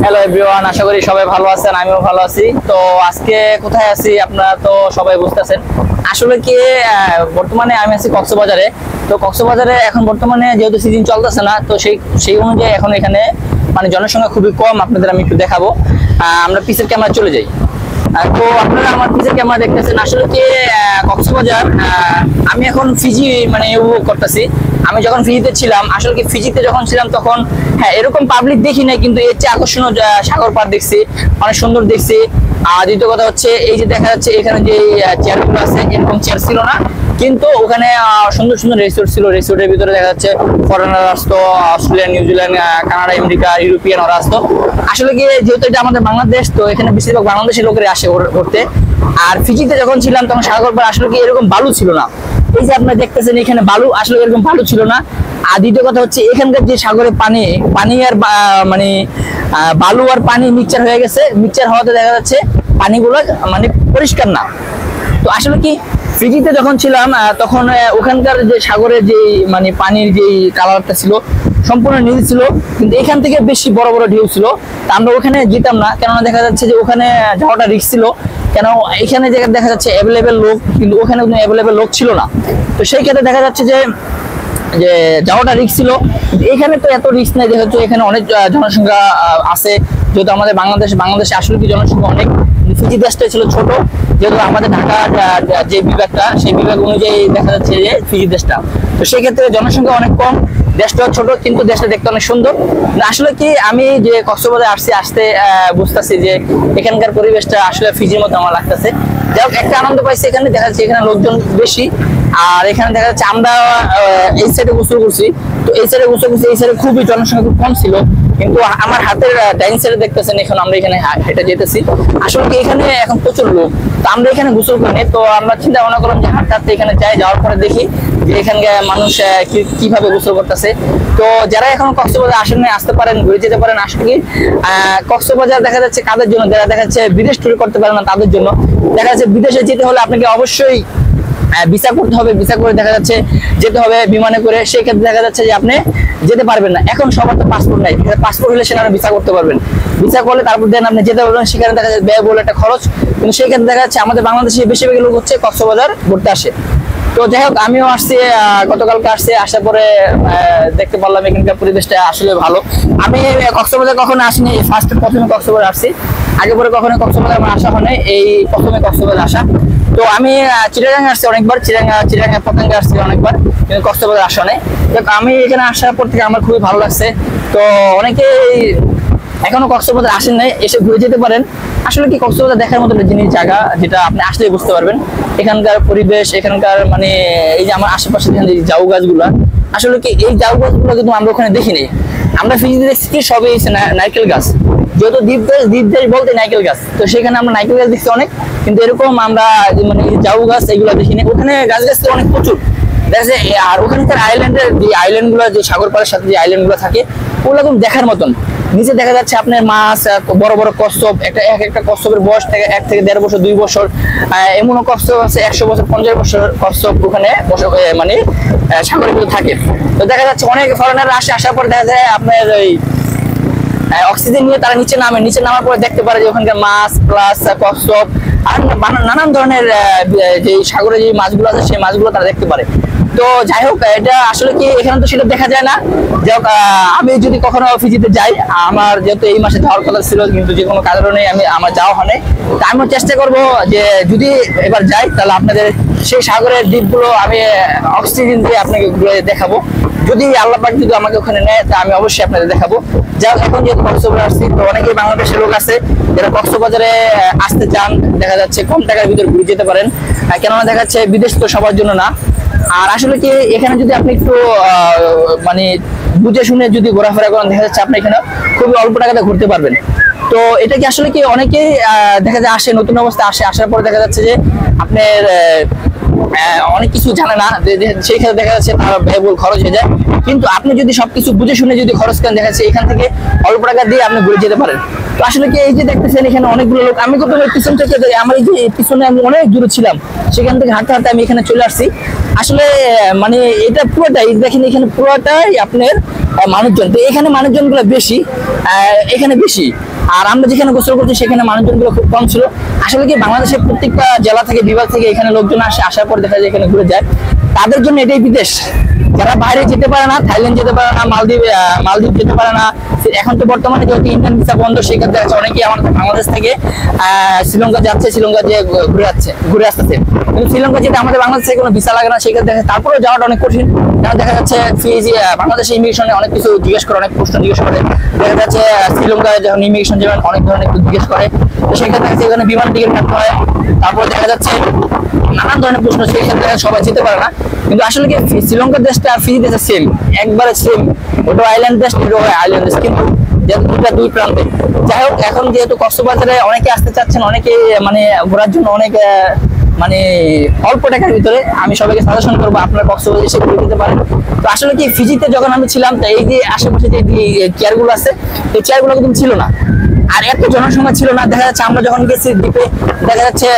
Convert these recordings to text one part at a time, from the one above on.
Hello everyone, আশা করি সবাই ভালো আছেন, আমিও ভালো আছি। তো আজকে কোথায় আছি আপনারা তো সবাই বুঝতেছেন। আসলে কি বর্তমানে আমি আছি কক্সবাজারে। তো কক্সবাজারে এখন বর্তমানে যেহেতু সিজন চলতেছে না, তো সেই অনুযায়ী এখন এখানে মানে জনসংখ্যা খুবই কম। আপনাদের আমি একটু দেখাবো। আমরা পিসের ক্যামেরা চলে যাই। তো আপনারা আমার পিসের ক্যামেরা দেখতেছেন। আসলে কি কক্সবাজার, আমি এখন ফিজি মানে উপভোগ করতেছি। আমি যখন ফিজিতে ছিলাম, আসলে কি ফিজিতে যখন ছিলাম তখন হ্যাঁ এরকম পাবলিক দেখি নাই, কিন্তু এর চেয়ে আকর্ষণীয় সাগর পাড় দেখছি, অনেক সুন্দর দেখছি। আর দ্বিতীয় কথা হচ্ছে এই যে দেখা যাচ্ছে এখানে যে চেয়ারগুলো আছে, এরকম চেয়ার ছিল না, কিন্তু ওখানে সুন্দর সুন্দর রিসোর্ট ছিল। রিসোর্টের ভিতরে দেখা যাচ্ছে ফরেনার আসতো, Australia, New Zealand, Canada, America, European ওরা আসতো। আসলে কি যেহেতু এটা আমাদের বাংলাদেশ, তো এখানে বেশিরভাগ বাংলাদেশের লোকেরা আসে ঘুরতে। আর ফিজিতে যখন ছিলাম তখন সাগর পাড় আসলে কি এরকম বালু ছিল না। এই যে আপনারা দেখতেছেন এখানে বালু, আসলে এরকম বালু ছিল না। আর দ্বিতীয় কথা হচ্ছে এখানকার যে সাগরের পানি আর মানে বালু আর পানি মিক্সচার হয়ে গেছে। মিক্সচার হওয়াতে দেখা যাচ্ছে পানিগুলো মানে পরিষ্কার না। তো আসলে কি ফিজিতে যখন ছিলাম তখন ওখানকার যে সাগরের যে মানে পানির যে কালারটা ছিল সম্পূর্ণ নীল ছিল, কিন্তু এখান থেকে বেশি বড় বড় ঢেউ ছিল। তা আমরা ওখানে যেতাম না, কেননা দেখা যাচ্ছে যে ওখানে যাওয়াটা রিস্ক ছিল। কেন এখানে দেখা যাচ্ছে অ্যাভেলেবেল লোক, কিন্তু ওখানে কোনো অ্যাভেলেবেল লোক ছিল না। তো সেই ক্ষেত্রে দেখা যাচ্ছে যে যাওয়াটা রিস্ক ছিল। এখানে তো এত রিস্ক নেই, যেহেতু এখানে অনেক জনসংখ্যা আছে। যেহেতু আমাদের বাংলাদেশে আসলে কি জনসংখ্যা অনেক, ফিজি দেশটা ছিল ছোট। যেহেতু আমাদের ঢাকা যে বিভাগটা, সেই বিভাগ অনুযায়ী দেখা যাচ্ছে যে ফিজি দেশটা, তো সেই ক্ষেত্রে জনসংখ্যা অনেক কম, দেশটা ছোট, কিন্তু দেশটা দেখতে অনেক সুন্দর। আসলে কি আমি যে কক্সবাজারে আসতে বুঝতেছি যে এখানকার পরিবেশটা আসলে ফিজির মতো আমার লাগতেছে। যাই হোক, একটা আনন্দ পাইছি। এখানে দেখা যাচ্ছে এখানে লোকজন বেশি। আর এখানে দেখা যাচ্ছে আমরা এই সাইডে গোসল করছি, তো এই সাইডে গোসল করছি, এই সাইডে খুবই জনসংখ্যা খুব কম ছিল। কিন্তু আমার হাতের ডাইন সাইডে দেখতেছেন এখন আমরা এখানে হেঁটে যেতেছি। আসলে কি এখানে এখন প্রচুর লোক, তো আমরা এখানে গোসল করি। তো আমরা চিন্তা ভাবনা করলাম যে হাঁটতে হাঁটতে এখানে যাওয়ার পরে দেখি যে এখানকার মানুষ কিভাবে গোসল করতেছে। তো যারা এখন কক্সবাজার আসেন আসতে পারেন, ঘুরে যেতে পারেন। আসলে কি কক্সবাজার দেখা যাচ্ছে কাদের জন্য, যারা দেখা যাচ্ছে বিদেশ ট্যুর করতে পারে না তাদের জন্য। দেখা যাচ্ছে বিদেশে যেতে হলে আপনাকে অবশ্যই ভিসা করতে হবে। ভিসা করে দেখা যাচ্ছে যেতে হবে বিমানে করে। সেই ক্ষেত্রে দেখা যাচ্ছে যে আপনি যেতে পারবেন না। এখন সবার তো পাসপোর্ট নাই, পাসপোর্ট হলে সেখানে ভিসা করতে পারবেন। ভিসা করলে তারপর দেন আপনি যেতে পারবেন। সেখানে দেখা যাচ্ছে ব্যয় বলে একটা খরচ। কিন্তু সেই ক্ষেত্রে দেখা যাচ্ছে আমাদের বাংলাদেশে বেশিরভাগ লোক হচ্ছে কক্সবাজার ঘুরতে আসে। তো যাই হোক, আমিও আসছি, গতকালকে আসছি। আসার পরে দেখতে পারলাম এখানকার পরিবেশটা আসলে ভালো। আমি কক্সবাজার কখনো আসিনি, প্রথমে কক্সবাজার আসছি। আগে পরে কখনো কক্সবাজার আমার আসা হয়নি, এই প্রথমে কক্সবাজার আসা। তো আমি চিটাগাং আসছি অনেকবার, চিটাগাং পতঙ্গে আসছি অনেকবার, কিন্তু কক্সবাজার আসা নেই। আমি এখানে আসার পর থেকে আমার খুবই ভালো লাগছে। তো অনেকেই এখনো কক্সবাজার আসেন নাই, এসে ঘুরে যেতে পারেন। আসলে কি কক্সবাজার দেখার মতো জিনিস, জায়গা, যেটা আপনি আসলে বুঝতে পারবেন এখানকার পরিবেশ, এখানকার মানে এই যে আমার আশেপাশে যে জাউ গাছগুলা, আসলে কি এই জাউ গাছগুলো কিন্তু আমরা ওখানে দেখিনি। আমরা ফিজিতে দেখছি কি সবই নারকেল গাছ, যেহেতু দ্বীপ দেশ বলতে নারকেল গাছ, তো সেখানে আমরা নারকেল গাছ দেখছি অনেক, কিন্তু এরকম আমরা মানে জাউ গাছ এগুলো দেখিনি। ওখানে গাছ অনেক প্রচুর দেখা যায়। আর ওখানকার আইল্যান্ডের যে আইল্যান্ড গুলো, যে সাগর পাড়ের সাথে যে আইল্যান্ড গুলো থাকে, ওগুলো একদম দেখার মতন। নিচে দেখা যাচ্ছে আপনার মাছ, বড় বড় কচ্ছপ, একটা কচ্ছপের বয়স থেকে 1 থেকে 1.5 বছর, 2 বছর, এমনও কচ্ছপ আছে 100 বছর, 50 বছর কচ্ছপ ওখানে মানে সাগরের ভিতরে থাকে। তো দেখা যাচ্ছে অনেক ফরেনার আসার পর দেখা যায় আপনার ওই অক্সিজেন নিয়ে তারা নিচে নামার পরে দেখতে পারে যে ওখানকার মাছ প্লাস কচ্ছপ আর নানান ধরনের যে সাগরে যে মাছগুলো আছে, সেই মাছগুলো তারা দেখতে পারে। তো যাই হোক, এটা আসলে কি এখানে তো সেটা দেখা যায় না। যাই হোক, আমি যদি কখনো ফিজিতে যাই, আমার যেহেতু এই মাসে যাওয়ার কথা ছিল, কিন্তু যে কোনো কারণে আমার যাওয়া হয়নি। তা আমিও চেষ্টা করব যে যদি এবার যাই, তাহলে আপনাদের সেই সাগরের দ্বীপগুলো আমি অক্সিজেন দিয়ে আপনাকে ঘুরে দেখাবো। যদি আল্লাহ পাক যদি আমাকে ওখানে নেয়, তা আমি অবশ্যই আপনাদের দেখাবো। যাই হোক, এখন যেহেতু কক্সবাজার আসছি, তো অনেকেই বাংলাদেশের লোক আছে যারা কক্সবাজারে আসতে চান। দেখা যাচ্ছে কম টাকার ভিতরে ঘুরে যেতে পারেন, কেননা দেখা যাচ্ছে বিদেশ তো সবার জন্য না। আর আসলে কি এখানে যদি আপনি একটু মানে বুঝে শুনে যদি ঘোরাফেরা করেন, দেখা যাচ্ছে আপনি এখানে খুবই অল্প টাকাতে ঘুরতে পারবেন। তো এটা কি আসলে কি অনেকেই দেখা যায় আসে, নতুন অবস্থায় আসার পরে দেখা যাচ্ছে যে আপনার অনেক কিছু জানে না, সেই ক্ষেত্রে দেখা যাচ্ছে তার ব্যয়বহুল খরচ হয়ে যায়। কিন্তু আপনি যদি সবকিছু বুঝে শুনে যদি খরচ করেন, দেখা যাচ্ছে এখান থেকে অল্প টাকা দিয়ে আপনি ঘুরে যেতে পারেন। তো আসলে কি এই যে দেখতেছেন এখানে অনেকগুলো লোক, আমি কিন্তু পিছন থেকে আমার এই যে পিছনে আমি অনেক দূরে ছিলাম, সেখান থেকে হাঁটতে হাঁটতে আমি এখানে চলে আসছি। আসলে মানে এটা পুরোটাই দেখেন, এখানে পুরোটাই আপনার মানুষজন। তো এখানে মানুষজন গুলো বেশি, এখানে বেশি। আর আমরা যেখানে গোসল করছি সেখানে মানুষজন গুলো খুব কম ছিল। আসলে কি বাংলাদেশের প্রত্যেকটা জেলা থেকে বিভাগ থেকে এখানে লোকজন আসে, আসার পর দেখা যায় এখানে ঘুরে যায়। তাদের জন্য এটাই বিদেশ। যারা বাইরে যেতে পারে না, থাইল্যান্ড যেতে পারে না, মালদ্বীপ যেতে পারে না, এখন তো বর্তমানে যেহেতু ইন্ডিয়ান ভিসা বন্ধ, সেক্ষেত্রে অনেকেই আমাদের বাংলাদেশ থেকে শ্রীলঙ্কা যাচ্ছে, শ্রীলঙ্কা যে ঘুরে আসতেছে। কিন্তু শ্রীলঙ্কা যেটা আমাদের বাংলাদেশ থেকে কোনো ভিসা লাগে না, সেক্ষেত্রে তারপরেও যাওয়াটা অনেক কঠিন। কারণ দেখা যাচ্ছে ফিজি বাংলাদেশের ইমিগ্রেশনে অনেক কিছু জিজ্ঞেস করে, অনেক প্রশ্ন জিজ্ঞেস করে। দেখা যাচ্ছে শ্রীলঙ্কায় যখন ইমিগ্রেশন যাবেন অনেক ধরনের কিছু জিজ্ঞেস করে, তো সেক্ষেত্রে এখানে বিমান টিকিট কাটতে হয়। তারপর দেখা যাচ্ছে নানান ধরনের প্রশ্ন, সেই ক্ষেত্রে সবাই যেতে পারে না। কিন্তু আসলে কি শ্রীলঙ্কার দেশটা আর ফিজি দেশটা সেম, একবারে সেম। ওটা আইল্যান্ড দেশ, এটা আইল্যান্ড দেশ, কিন্তু দুই প্রান্তে। যাই হোক, এখন যেহেতু কক্সবাজারে অনেকে আসতে চাচ্ছেন, অনেকে মানে ঘোরার জন্য অনেক মানে অল্প টাকার ভিতরে, আমি সবাইকে সাজেশন করবো আপনারা কক্সবাজার এসে ঘুরে দিতে পারেন। তো আসলে কি ফিজিতে যখন আমি ছিলাম, তো এই যে আশেপাশে যে চেয়ারগুলো আছে, এই চেয়ারগুলো কিন্তু ছিল না, আর এত জনসংখ্যা ছিল না। দেখা যাচ্ছে আমরা যখন গেছি দ্বীপে, দেখা যাচ্ছে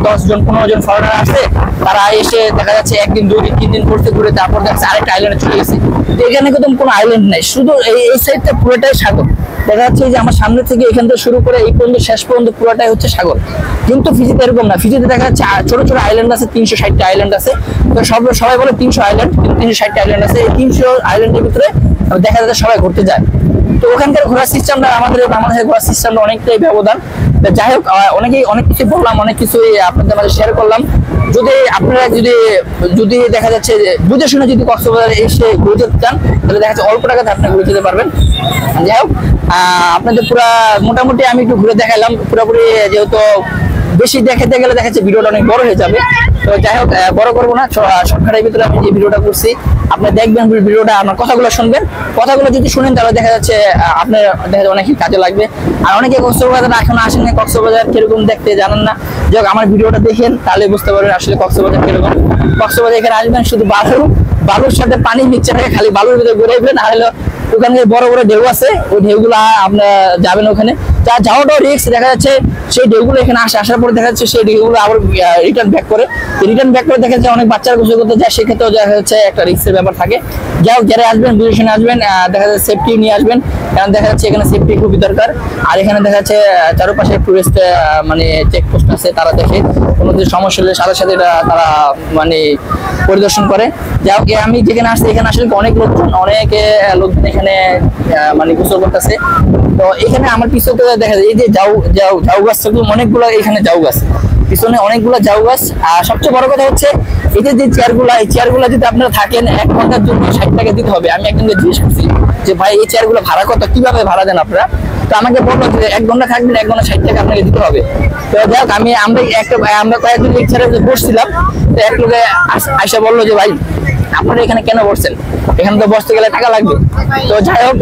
10 জন 15 জন ফরেনার আসছে, তারা এসে দেখা যাচ্ছে 1 দিন 2 দিন 3 দিন ঘুরতে ঘুরে তারপর দেখা যাচ্ছে আরেকটা আইল্যান্ডে চলে গেছে। তো এখানে কিন্তু কোনো আইল্যান্ড নাই, শুধু এই সাইডটা পুরোটাই সাগর। দেখা যাচ্ছে যে আমার সামনে থেকে এখান থেকে শুরু করে এই পর্যন্ত শেষ পর্যন্ত পুরোটাই হচ্ছে সাগর। কিন্তু ফিজিতে এরকম না, ফিজিতে দেখা যাচ্ছে ছোট ছোট আইল্যান্ড আছে, 360টা আইল্যান্ড আছে। তো সবাই বলে 300 আইল্যান্ড, কিন্তু 360টা আইল্যান্ড আছে। এই 300 আইল্যান্ডের ভিতরে দেখা যাচ্ছে সবাই ঘুরতে যায়। তো ওখানকার ঘোরার সিস্টেমটা আমাদের বাংলাদেশের ঘোরার সিস্টেমটা অনেকটাই ব্যবধান। যাই হোক, অনেক কিছু বললাম, অনেক কিছুই আপনাদের মাঝে শেয়ার করলাম। যদি আপনারা যদি দেখা যাচ্ছে বুঝে শুনে যদি কক্সবাজারে এসে ঘুরে যেতে চান, তাহলে দেখা যাচ্ছে অল্প টাকাতে আপনি ঘুরে যেতে পারবেন। যাই হোক, আপনাদের পুরা মোটামুটি আমি একটু ঘুরে দেখালাম পুরোপুরি, যেহেতু বেশি দেখাতে গেলে দেখা যাচ্ছে ভিডিওটা অনেক বড় হয়ে যাবে। তো যাই হোক, বড় করবো না, শর্টকাটের ভিতরে আমি যে ভিডিওটা করছি, আপনি দেখবেন ভিডিওটা, আমার কথাগুলো শুনবেন। কথাগুলো যদি শুনেন তাহলে দেখা যাচ্ছে আপনার দেখা যাচ্ছে অনেকই কাজে লাগবে। আর অনেকে কক্সবাজার এখন আসেন না, কক্সবাজার কিরকম দেখতে জানেন না, যাই হোক আমার ভিডিওটা দেখেন, তাহলে বুঝতে পারবেন আসলে কক্সবাজার কিরকম। কক্সবাজার এখানে আসবেন শুধু বালুর সাথে পানি মিক্সচার হয়ে খালি বালুর ভিতরে ঘুরাইবেন। আর হলো ওখানে বড় বড় ঢেউ আছে, ওই ঢেউগুলো আপনার যাবেন ওখানে, যা যাওয়াটাও রিস্ক। দেখা যাচ্ছে সেই ঢেউগুলো এখানে আসার পরে দেখা যাচ্ছে সেই ঢেউগুলো আবার রিটার্ন ব্যাক করে দেখা যাচ্ছে অনেক বাচ্চারা গোসল করতে যায়, সেক্ষেত্রেও দেখা যাচ্ছে একটা রিস্কের ব্যাপার থাকে। যাই হোক, যারা আসবেন বুঝে শুনে আসবেন, দেখা যাচ্ছে সেফটি নিয়ে আসবেন, কারণ দেখা যাচ্ছে এখানে সেফটি খুবই দরকার। আর এখানে দেখা যাচ্ছে চারপাশে টুরিস্ট মানে চেকপোস্ট আছে, তারা দেখে কোনো কিছু সমস্যা হলে সাথে সাথে তারা মানে পরিদর্শন করে। যাই হোক, আমি যেখানে আসছি এখানে আসলে অনেক লোকজন এখানে মানে গোসল করতেছে। তো এখানে আমার পিছনে দেখা যায় এই যে ঝাউ গাছ, অনেকগুলো এখানে ঝাউ গাছ, পিছনে অনেকগুলো ঝাউ গাছ। আর সবচেয়ে বড় কথা হচ্ছে এই যে চেয়ারগুলো যদি আপনারা থাকেন 1 ঘন্টার জন্য 60 টাকা দিতে হবে। আমি একজনকে জিজ্ঞেস করছি যে ভাই এই চেয়ারগুলো ভাড়া কত, কিভাবে ভাড়া দেন আপনারা? তো আমাকে বললো যে 1 ঘন্টা থাকবেন, 1 ঘন্টা 60 টাকা আপনাকে দিতে হবে। তো যাই হোক, আমরা কয়েকজন চেয়ারে বসছিলাম, তো এক লোকে আইসা বললো যে ভাই আপনারা এখানে কেন বসছেন, এখানে তো বসতে গেলে টাকা লাগবে। তো যাই হোক,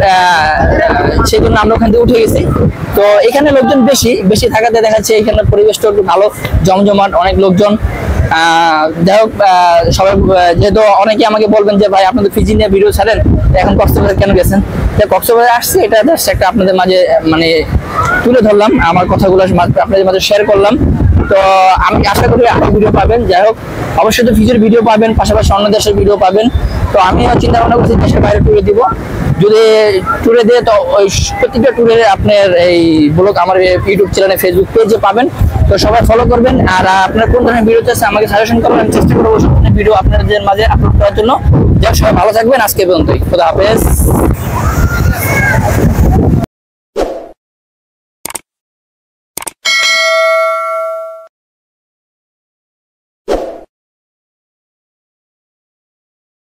সেই জন্য আমরা ওখান থেকে উঠে গেছি। তো এখানে লোকজন বেশি থাকাতে দেখা যাচ্ছে এখানে পরিবেশটা একটু ভালো, জমজমাট, অনেক লোকজন। যাই হোক, সবাই যেহেতু অনেকে আমাকে বলবেন যে ভাই আপনাদের ফিজি নিয়ে ভিডিও ছাড়েন, এখন কক্সবাজার কেন গেছেন? কক্সবাজার আসছে, এটা জাস্ট একটা আপনাদের মাঝে মানে তুলে ধরলাম, আমার কথাগুলো আপনাদের মাঝে শেয়ার করলাম। তো আমি আশা করি আপনি ভিডিও পাবেন। যাই হোক, অবশ্যই তো ফিজির ভিডিও পাবেন, পাশাপাশি অন্য দেশের ভিডিও পাবেন। তো আমি চিন্তা ভাবনা করছি দেশের বাইরে ট্যুরে দিব। যদি ট্যুরে দেয় তো ওই প্রত্যেকটা ট্যুরে আপনার এই ব্লগ আমার ইউটিউব চ্যানেলে, ফেসবুক পেজে পাবেন। তো সবাই ফলো করবেন। আর আপনার কোন ধরনের ভিডিও চাচ্ছে আমাকে সাজেশন করবেন, আমি চেষ্টা করবো ভিডিও আপনাদের মাঝে আপলোড করার জন্য। যাই হোক, সবাই ভালো থাকবেন, আজকে পর্যন্তই, খোদা হাফেজ।